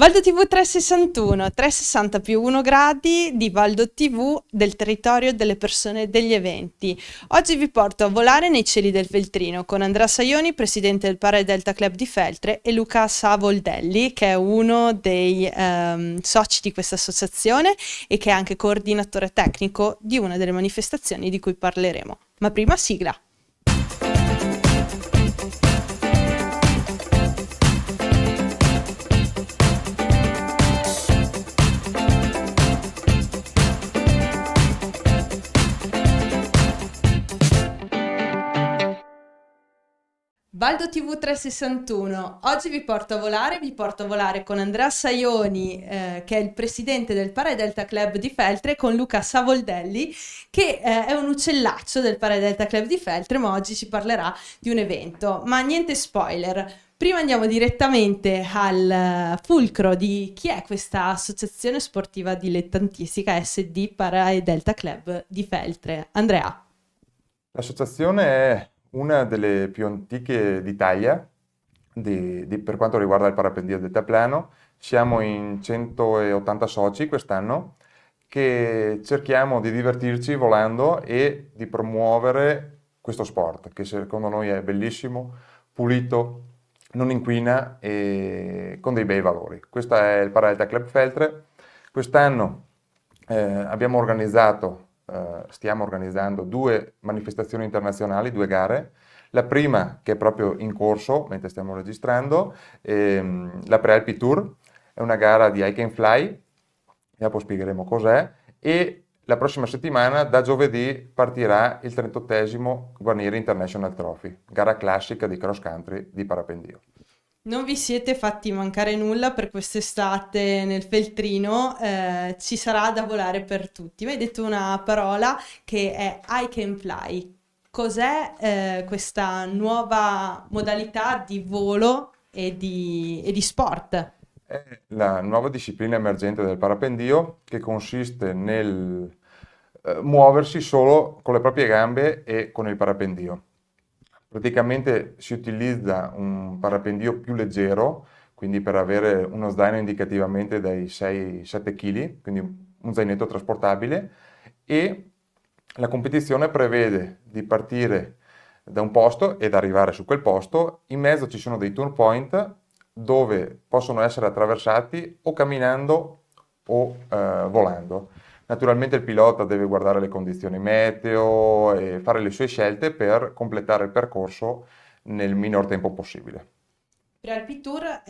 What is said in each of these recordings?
Valdo TV 361, 360 più 1 gradi di Valdo TV, del territorio, delle persone e degli eventi. Oggi vi porto a volare nei cieli del Veltrino con Andrea Saioni, presidente del Para Delta Club di Feltre, e Luca Savoldelli, che è uno dei soci di questa associazione e che è anche coordinatore tecnico di una delle manifestazioni di cui parleremo. Ma prima sigla. Valdo TV 361, oggi vi porto a volare con Andrea Saioni, che è il presidente del Para Delta Club di Feltre, con Luca Savoldelli, che è un uccellaccio del Para Delta Club di Feltre, ma oggi ci parlerà di un evento. Ma niente spoiler, prima andiamo direttamente al fulcro di chi è questa associazione sportiva dilettantistica SD Para Delta Club di Feltre. Andrea. L'associazione è una delle più antiche d'Italia per quanto riguarda il parapendio deltaplano. Siamo in 180 soci quest'anno che cerchiamo di divertirci volando e di promuovere questo sport che secondo noi è bellissimo, pulito, non inquina e con dei bei valori. Questo è il Paradelta Club Feltre. Quest'anno stiamo organizzando 2 manifestazioni internazionali, 2 gare. La prima, che è proprio in corso mentre stiamo registrando, la Prealpi Tour, è una gara di Hike and Fly, dopo spiegheremo cos'è, e la prossima settimana, da giovedì, partirà il 38esimo Guarnieri International Trophy, gara classica di cross country di parapendio. Non vi siete fatti mancare nulla per quest'estate nel Feltrino, ci sarà da volare per tutti. Mi hai detto una parola che è Hike and Fly. Cos'è questa nuova modalità di volo e di sport? È la nuova disciplina emergente del parapendio che consiste nel muoversi solo con le proprie gambe e con il parapendio. Praticamente si utilizza un parapendio più leggero, quindi per avere uno zaino indicativamente dai 6-7 kg, quindi un zainetto trasportabile, e la competizione prevede di partire da un posto ed arrivare su quel posto. In mezzo ci sono dei turn point dove possono essere attraversati o camminando o volando. Naturalmente il pilota deve guardare le condizioni meteo e fare le sue scelte per completare il percorso nel minor tempo possibile. Prealpi Tour,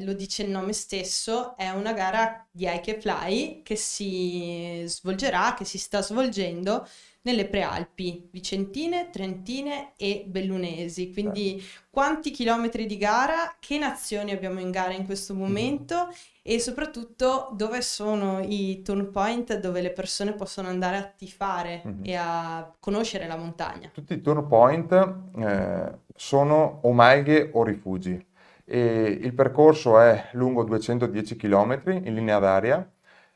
lo dice il nome stesso, è una gara di hike and fly che si svolgerà, che si sta svolgendo nelle Prealpi Vicentine, Trentine e Bellunesi. Quindi quanti chilometri di gara, che nazioni abbiamo in gara in questo momento e soprattutto dove sono i turn point dove le persone possono andare a tifare e a conoscere la montagna. Tutti i turn point sono o malghe o rifugi. E il percorso è lungo 210 km in linea d'aria.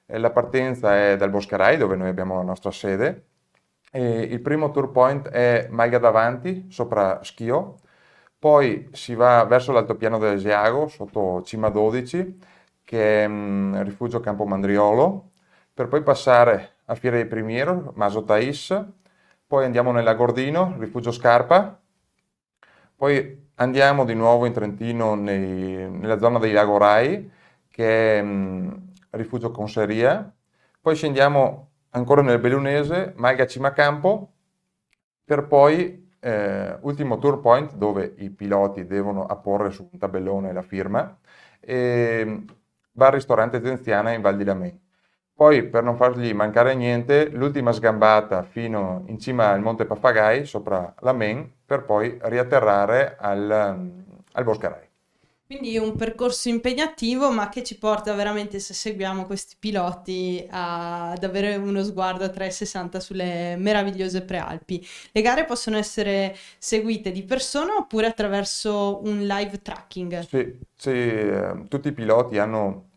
La partenza è dal Boscherai, dove noi abbiamo la nostra sede. E il primo tour point è Malga davanti, sopra Schio. Poi si va verso l'altopiano dell'Asiago, sotto Cima 12, che è rifugio Campo Mandriolo, per poi passare a Fiera di Primiero, Maso Tais. Poi andiamo nella Gordino, rifugio Scarpa. Poi andiamo di nuovo in Trentino nella zona dei Lagorai, che è rifugio Conseria. Poi scendiamo ancora nel Bellunese, Malga Cimacampo, per poi ultimo tour point dove i piloti devono apporre su un tabellone la firma, e va al ristorante Zenziana in Val di Lamen. Poi, per non fargli mancare niente, l'ultima sgambata fino in cima al Monte Pappagai, sopra Lamen, per poi riatterrare al Boscherai. Quindi un percorso impegnativo, ma che ci porta veramente, se seguiamo questi piloti, ad avere uno sguardo a 360 sulle meravigliose Prealpi. Le gare possono essere seguite di persona oppure attraverso un live tracking? Sì, tutti i piloti hanno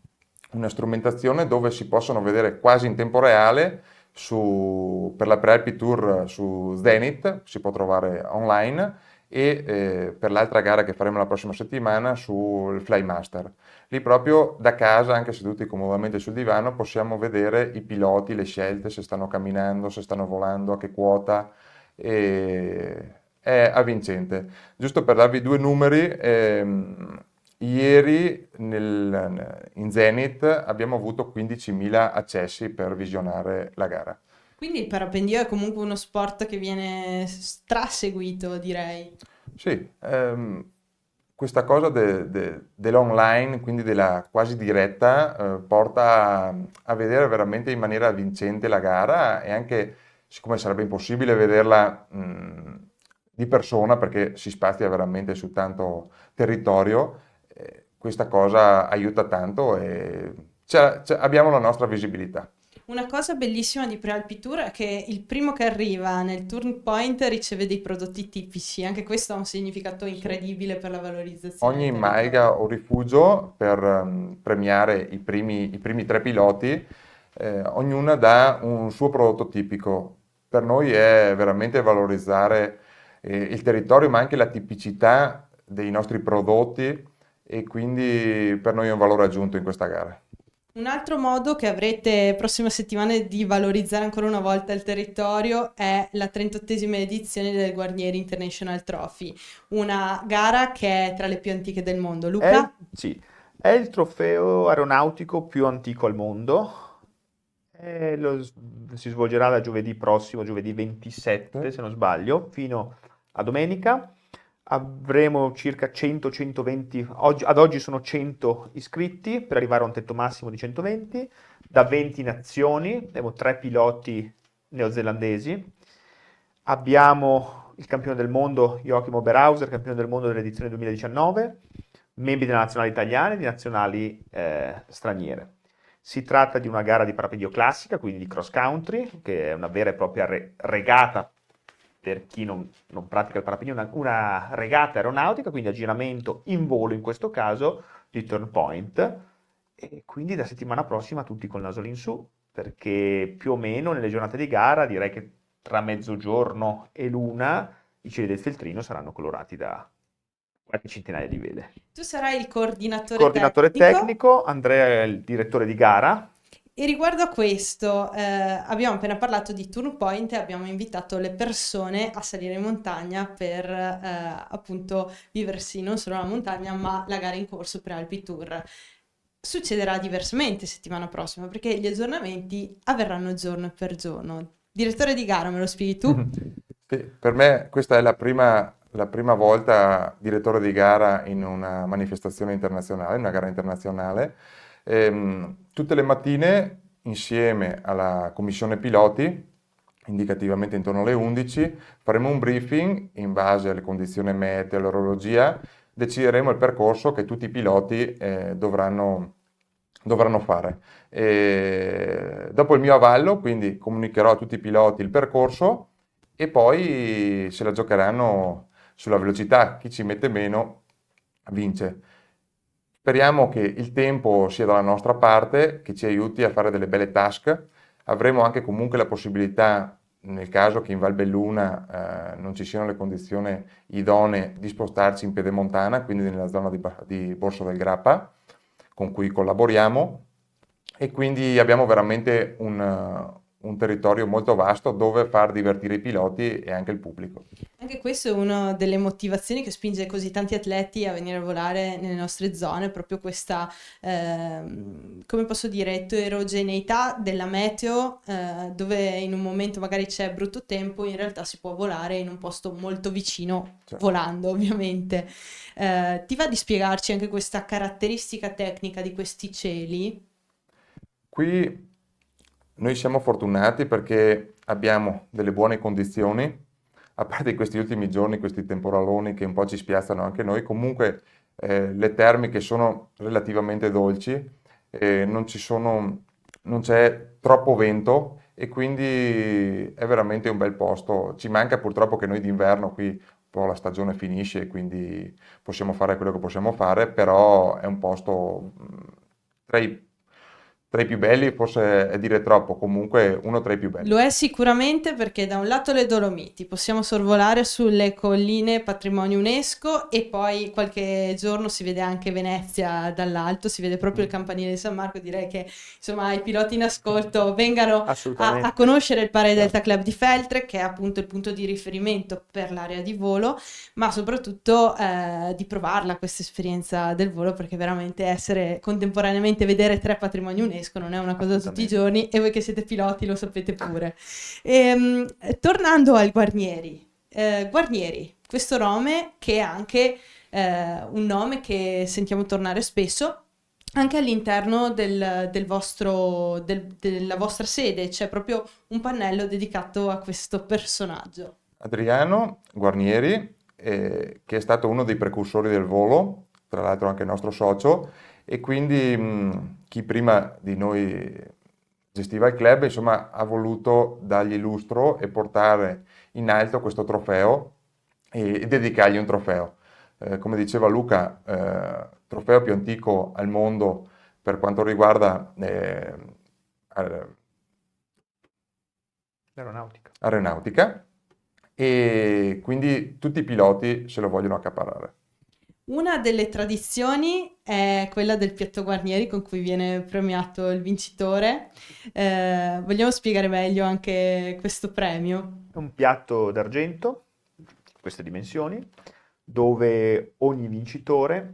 una strumentazione dove si possono vedere quasi in tempo reale per la Prealpi Tour su Zenith, si può trovare online, e per l'altra gara che faremo la prossima settimana sul Flymaster. Lì proprio da casa, anche seduti comodamente sul divano, possiamo vedere i piloti, le scelte, se stanno camminando, se stanno volando, a che quota, e è avvincente. Giusto per darvi due numeri, ieri in Zenith abbiamo avuto 15.000 accessi per visionare la gara. Quindi il parapendio è comunque uno sport che viene straseguito, direi. Sì, questa cosa dell'online, quindi della quasi diretta, porta a vedere veramente in maniera vincente la gara e anche, siccome sarebbe impossibile vederla di persona perché si spazia veramente su tanto territorio, questa cosa aiuta tanto e abbiamo la nostra visibilità. Una cosa bellissima di Prealpi Tour è che il primo che arriva nel turn point riceve dei prodotti tipici, anche questo ha un significato incredibile per la valorizzazione Ogni del territorio. Maiga o rifugio per premiare i primi tre piloti, ognuna dà un suo prodotto tipico. Per noi è veramente valorizzare il territorio, ma anche la tipicità dei nostri prodotti e quindi per noi è un valore aggiunto in questa gara. Un altro modo che avrete prossima settimana di valorizzare ancora una volta il territorio è la 38esima edizione del Guarnieri International Trophy, una gara che è tra le più antiche del mondo. Luca? Sì, è il trofeo aeronautico più antico al mondo. Si svolgerà da giovedì prossimo, giovedì 27 se non sbaglio, fino a domenica. Avremo circa 100-120, ad oggi sono 100 iscritti per arrivare a un tetto massimo di 120, da 20 nazioni, abbiamo 3 piloti neozelandesi. Abbiamo il campione del mondo Joachim Oberhauser, campione del mondo dell'edizione 2019, membri della nazionale italiana e di nazionali straniere. Si tratta di una gara di parapendio classica, quindi di cross country, che è una vera e propria regata per chi non pratica il parapendio, una regata aeronautica, quindi aggiramento in volo in questo caso, di turn point, e quindi da settimana prossima tutti col naso in su, perché più o meno nelle giornate di gara, direi che tra mezzogiorno e l'una, i cieli del feltrino saranno colorati da qualche centinaia di vele. Tu sarai il Coordinatore tecnico, Andrea è il direttore di gara. E riguardo a questo, abbiamo appena parlato di turn point e abbiamo invitato le persone a salire in montagna per appunto viversi non solo la montagna ma la gara in corso Prealpi Tour. Succederà diversamente settimana prossima perché gli aggiornamenti avverranno giorno per giorno. Direttore di gara, me lo spieghi tu? Sì, per me questa è la prima volta direttore di gara in una manifestazione internazionale, in una gara internazionale. Tutte le mattine insieme alla commissione piloti, indicativamente intorno alle 11, faremo un briefing in base alle condizioni meteo, all'orologia, decideremo il percorso che tutti i piloti dovranno fare. Dopo il mio avallo, quindi comunicherò a tutti i piloti il percorso e poi se la giocheranno sulla velocità. Chi ci mette meno vince. Speriamo che il tempo sia dalla nostra parte, che ci aiuti a fare delle belle task. Avremo anche comunque la possibilità, nel caso che in Val Belluna non ci siano le condizioni idonee, di spostarci in Pedemontana, quindi nella zona di Borso del Grappa, con cui collaboriamo. E quindi abbiamo veramente un territorio molto vasto dove far divertire i piloti e anche il pubblico. Anche questo è una delle motivazioni che spinge così tanti atleti a venire a volare nelle nostre zone, proprio questa, come posso dire, eterogeneità della meteo, dove in un momento magari c'è brutto tempo, in realtà si può volare in un posto molto vicino, Certo. volando ovviamente. Ti va di spiegarci anche questa caratteristica tecnica di questi cieli? Qui noi siamo fortunati perché abbiamo delle buone condizioni, a parte questi ultimi giorni, questi temporaloni che un po' ci spiazzano anche noi, comunque le termiche sono relativamente dolci, non c'è troppo vento e quindi è veramente un bel posto. Ci manca purtroppo che noi d'inverno qui un po' la stagione finisce e quindi possiamo fare quello che possiamo fare, però è un posto tra tra i più belli, forse è dire troppo, comunque uno tra i più belli. Lo è sicuramente perché da un lato le Dolomiti, possiamo sorvolare sulle colline patrimonio UNESCO e poi qualche giorno si vede anche Venezia dall'alto, si vede proprio il campanile di San Marco, direi che insomma i piloti in ascolto vengano a Assolutamente. conoscere il Parade Delta Club di Feltre, che è appunto il punto di riferimento per l'area di volo, ma soprattutto di provarla questa esperienza del volo, perché veramente essere contemporaneamente vedere 3 patrimoni UNESCO non è una cosa tutti i giorni, e voi che siete piloti lo sapete pure. Tornando al Guarnieri, Guarnieri, questo nome che è anche un nome che sentiamo tornare spesso anche all'interno della vostra sede, c'è proprio un pannello dedicato a questo personaggio. Adriano Guarnieri, che è stato uno dei precursori del volo, tra l'altro anche nostro socio, e quindi chi prima di noi gestiva il club, insomma, ha voluto dargli lustro e portare in alto questo trofeo e dedicargli un trofeo. Come diceva Luca, trofeo più antico al mondo per quanto riguarda aeronautica, e quindi tutti i piloti se lo vogliono accaparrare. Una delle tradizioni è quella del piatto Guarnieri con cui viene premiato il vincitore. Vogliamo spiegare meglio anche questo premio? È un piatto d'argento, queste dimensioni, dove ogni vincitore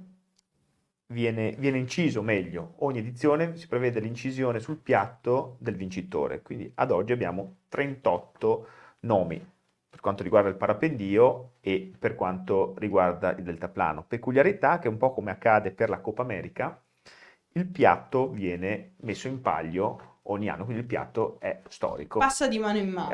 viene inciso meglio. Ogni edizione si prevede l'incisione sul piatto del vincitore. Quindi ad oggi abbiamo 38 nomi per quanto riguarda il parapendio e per quanto riguarda il deltaplano. Peculiarità che un po' come accade per la Coppa America, il piatto viene messo in palio ogni anno, quindi il piatto è storico. Passa di mano in mano.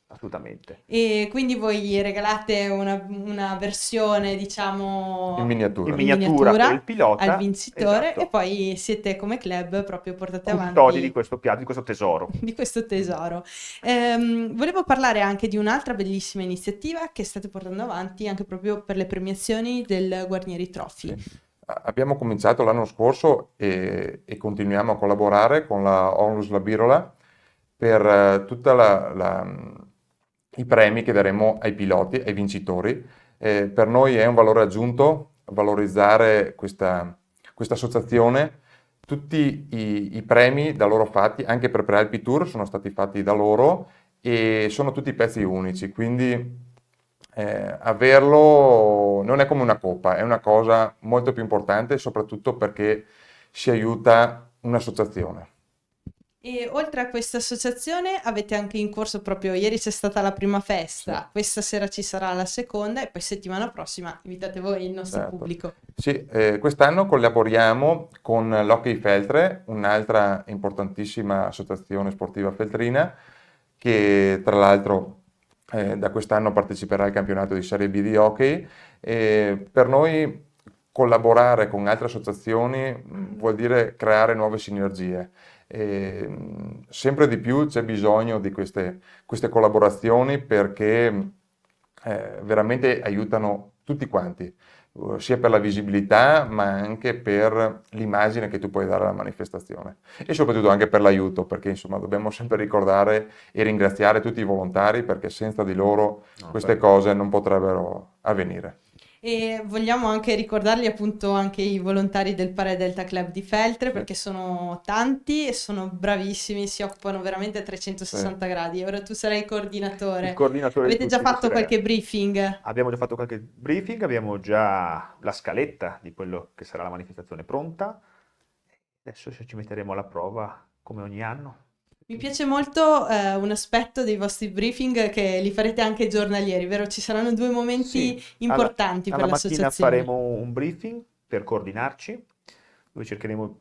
Assolutamente. E quindi voi regalate una versione, diciamo, In miniatura. In miniatura per il pilota, al vincitore, esatto. e poi siete come club proprio portate Custodi avanti di questo piatto, di questo tesoro. di questo tesoro. Volevo parlare anche di un'altra bellissima iniziativa che state portando avanti anche proprio per le premiazioni del Guarnieri Trophy. Sì. Abbiamo cominciato l'anno scorso e continuiamo a collaborare con la Onlus La Birola per tutti i premi che daremo ai piloti, ai vincitori. Per noi è un valore aggiunto valorizzare questa associazione. Tutti i premi da loro fatti, anche per Prealpi Tour, sono stati fatti da loro e sono tutti pezzi unici, quindi averlo non è come una coppa, è una cosa molto più importante, soprattutto perché si aiuta un'associazione. E oltre a questa associazione avete anche in corso, proprio ieri c'è stata la prima festa, Sì. questa sera ci sarà la seconda e poi settimana prossima invitate voi il nostro Certo. pubblico. Sì, quest'anno collaboriamo con l'Hockey Feltre, un'altra importantissima associazione sportiva feltrina, che tra l'altro da quest'anno parteciperà al campionato di Serie B di hockey. Per noi collaborare con altre associazioni vuol dire creare nuove sinergie. Sempre di più c'è bisogno di queste collaborazioni perché veramente aiutano tutti quanti, sia per la visibilità ma anche per l'immagine che tu puoi dare alla manifestazione e soprattutto anche per l'aiuto, perché insomma dobbiamo sempre ricordare e ringraziare tutti i volontari perché senza di loro queste cose non potrebbero avvenire. E vogliamo anche ricordarli appunto anche i volontari del Parade Delta Club di Feltre, perché sono tanti e sono bravissimi, si occupano veramente a 360 gradi. Ora tu sarai il coordinatore. Il coordinatore di Avete già tutti fatto questi qualche briefing? Abbiamo già fatto qualche briefing, abbiamo già la scaletta di quello che sarà la manifestazione pronta. Adesso ci metteremo alla prova come ogni anno. Mi piace molto un aspetto dei vostri briefing che li farete anche giornalieri, vero? Ci saranno 2 momenti importanti per alla mattina l'associazione. faremo un briefing per coordinarci, dove cercheremo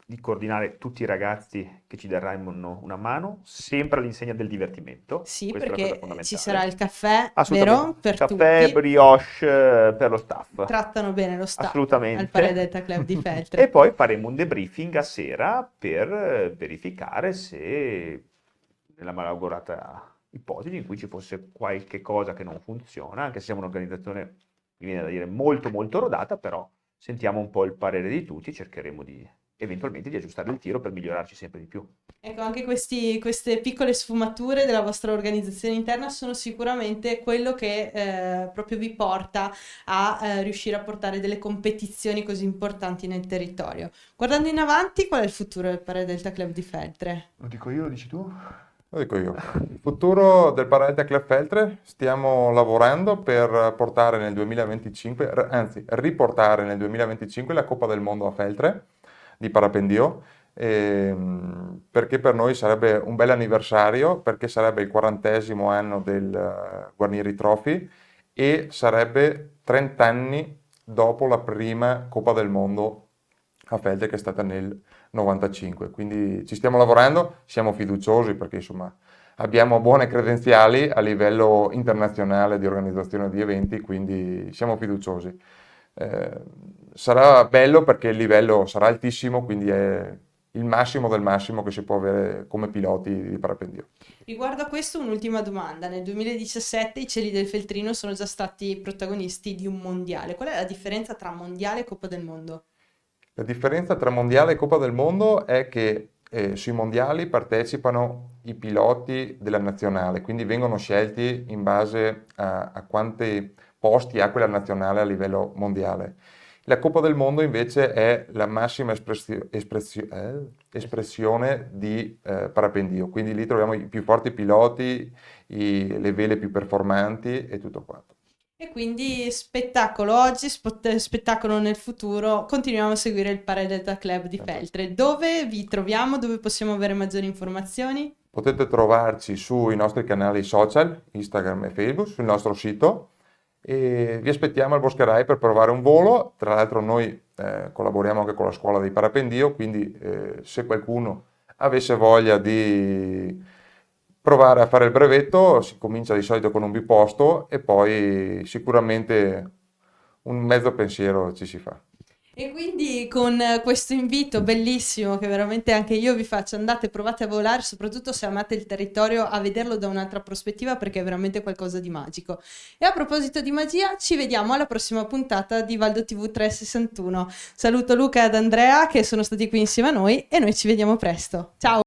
di coordinare tutti i ragazzi che ci daranno una mano, sempre all'insegna del divertimento. Sì, Questa è la cosa perché fondamentale. ci sarà il caffè, Assolutamente. vero? Per Caffè, tutti. brioche per lo staff. Trattano bene lo staff Assolutamente. al Parade Delta Club di Feltre. E poi faremo un debriefing a sera per verificare se nella malaugurata ipotesi in cui ci fosse qualche cosa che non funziona, anche se siamo un'organizzazione, mi viene da dire, molto molto rodata, però sentiamo un po' il parere di tutti e cercheremo di eventualmente di aggiustare il tiro per migliorarci sempre di più. Ecco, anche queste piccole sfumature della vostra organizzazione interna sono sicuramente quello che proprio vi porta a riuscire a portare delle competizioni così importanti nel territorio. Guardando in avanti, qual è il futuro del Para Delta Club di Feltre? Lo dico io, lo dici tu? Lo dico io. Il futuro del Para Delta Club Feltre, stiamo lavorando per portare nel 2025, anzi riportare nel 2025 la Coppa del Mondo a Feltre di parapendio, perché per noi sarebbe un bel anniversario, perché sarebbe il 40° anno del Guarnieri Trophy e sarebbe 30 anni dopo la prima Coppa del Mondo a Feltre che è stata nel 95. Quindi ci stiamo lavorando, siamo fiduciosi perché insomma abbiamo buone credenziali a livello internazionale di organizzazione di eventi, quindi siamo fiduciosi. Sarà bello perché il livello sarà altissimo, quindi è il massimo del massimo che si può avere come piloti di parapendio. Riguardo a questo, un'ultima domanda. Nel 2017 i Cieli del Feltrino sono già stati protagonisti di un mondiale. Qual è la differenza tra mondiale e Coppa del Mondo? La differenza tra mondiale e Coppa del Mondo è che sui mondiali partecipano i piloti della nazionale, quindi vengono scelti in base a quanti posti ha quella nazionale a livello mondiale. La Coppa del Mondo invece è la massima espressione di parapendio, quindi lì troviamo i più forti piloti, le vele più performanti e tutto quanto. E quindi spettacolo oggi, spettacolo nel futuro. Continuiamo a seguire il Para Delta Club di Feltre. Dove vi troviamo? Dove possiamo avere maggiori informazioni? Potete trovarci sui nostri canali social, Instagram e Facebook, sul nostro sito. E vi aspettiamo al Boscherai per provare un volo. Tra l'altro noi collaboriamo anche con la scuola di parapendio, quindi se qualcuno avesse voglia di provare a fare il brevetto, si comincia di solito con un biposto e poi sicuramente un mezzo pensiero ci si fa. E quindi con questo invito bellissimo che veramente anche io vi faccio, andate, provate a volare, soprattutto se amate il territorio, a vederlo da un'altra prospettiva perché è veramente qualcosa di magico. E a proposito di magia, ci vediamo alla prossima puntata di Valdo TV 361. Saluto Luca ed Andrea che sono stati qui insieme a noi e noi ci vediamo presto. Ciao!